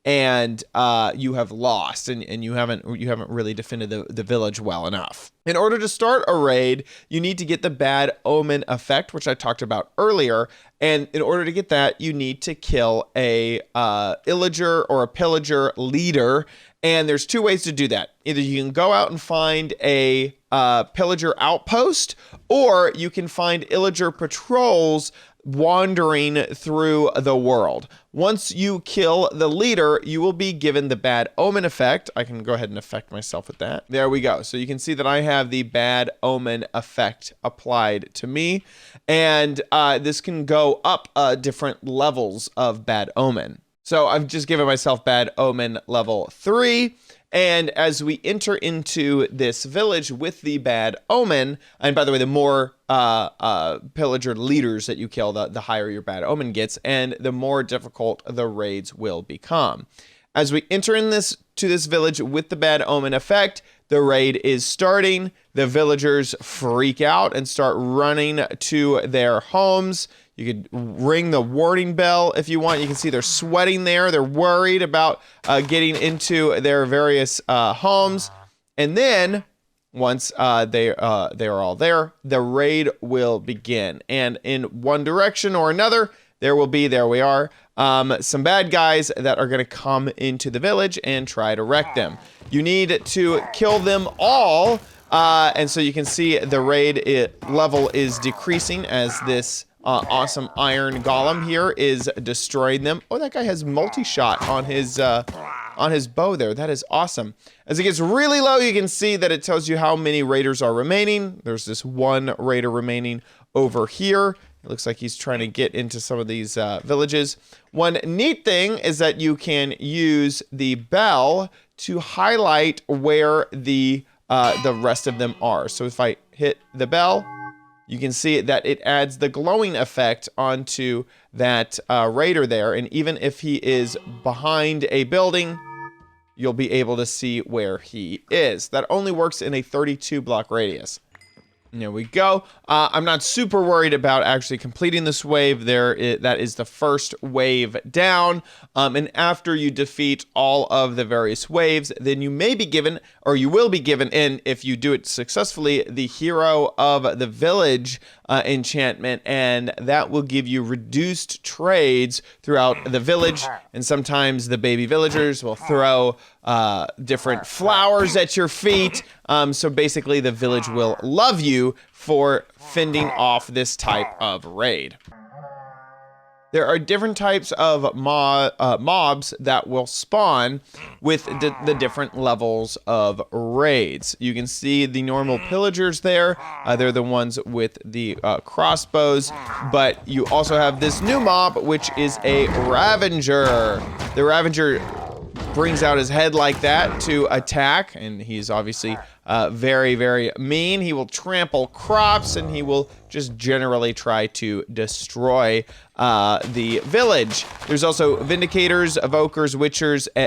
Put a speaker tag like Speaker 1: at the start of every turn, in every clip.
Speaker 1: and you have lost, and you haven't really defended the village well enough. In order to start a raid, you need to get the bad omen effect, which I talked about earlier. And in order to get that, you need to kill a illager or a pillager leader. And there's two ways to do that. Either you can go out and find a pillager outpost, or you can find illager patrols wandering through the world. Once you kill the leader, you will be given the bad omen effect. I can go ahead and affect myself with that. There we go. So you can see that I have the bad omen effect applied to me. And this can go up different levels of bad omen. So I've just given myself bad omen level 3. And as we enter into this village with the bad omen, and by the way, the more pillager leaders that you kill, the higher your bad omen gets, and the more difficult the raids will become. As we enter to this village with the bad omen effect, the raid is starting. The villagers freak out and start running to their homes. You could ring the warning bell if you want. You can see they're sweating there. They're worried about getting into their various homes. And then once they are all there, the raid will begin. And in one direction or another, there we are, some bad guys that are going to come into the village and try to wreck them. You need to kill them all. And so you can see the raid level is decreasing as this awesome iron golem here is destroying them. Oh, that guy has multi-shot on his bow there. That is awesome. As it gets really low, you can see that it tells you how many raiders are remaining. There's this one raider remaining over here. It looks like he's trying to get into some of these villages. One neat thing is that you can use the bell to highlight where the rest of them are. So if I hit the bell, you can see that it adds the glowing effect onto that raider there. And even if he is behind a building, you'll be able to see where he is. That only works in a 32 block radius. There we go. I'm not super worried about actually completing this wave. That is the first wave down. And after you defeat all of the various waves, then you may be given, or you will be given, and if you do it successfully, the hero of the village enchantment, and that will give you reduced trades throughout the village. And sometimes the baby villagers will throw different flowers at your feet. So basically the village will love you for fending off this type of raid. There are different types of mobs that will spawn with the different levels of raids. You can see the normal pillagers there. They're the ones with the crossbows, but you also have this new mob, which is a ravager. The ravager brings out his head like that to attack, and he's obviously very, very mean. He will trample crops, and he will just generally try to destroy the village. There's also vindicators, evokers,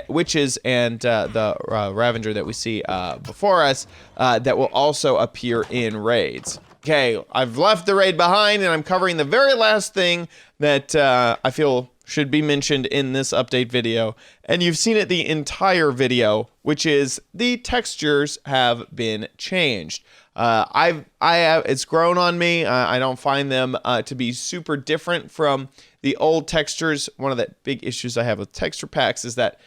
Speaker 1: witches, and the ravager that we see before us that will also appear in raids. Okay, I've left the raid behind, and I'm covering the very last thing that I feel should be mentioned in this update video, and you've seen it the entire video, which is the textures have been changed. It's grown on me. I don't find them to be super different from the old textures. One of the big issues I have with texture packs is that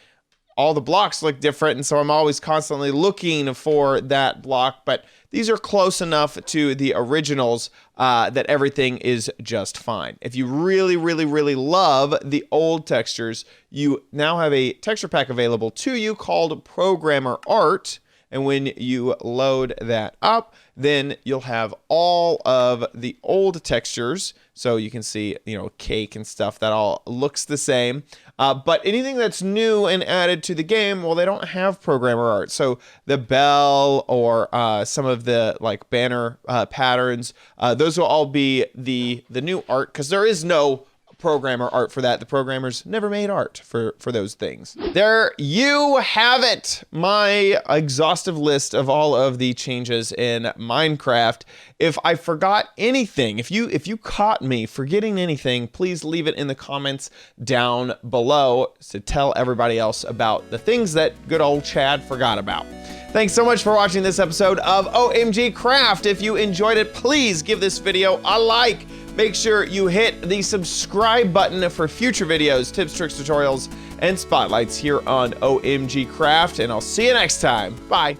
Speaker 1: all the blocks look different, and so I'm always constantly looking for that block, but these are close enough to the originals that everything is just fine. If you really, really, really love the old textures, you now have a texture pack available to you called Programmer Art, and when you load that up, then you'll have all of the old textures. So you can see, cake and stuff, that all looks the same. But anything that's new and added to the game, well, they don't have programmer art. So the bell or some of the banner patterns, those will all be the new art, because there is no programmer art for that. The programmers never made art for those things. There you have it, my exhaustive list of all of the changes in Minecraft. If I forgot anything, if you caught me forgetting anything, please leave it in the comments down below to tell everybody else about the things that good old Chad forgot about. Thanks so much for watching this episode of OMGcraft. If you enjoyed it, please give this video a like. Make sure you hit the subscribe button for future videos, tips, tricks, tutorials, and spotlights here on OMGcraft, and I'll see you next time. Bye.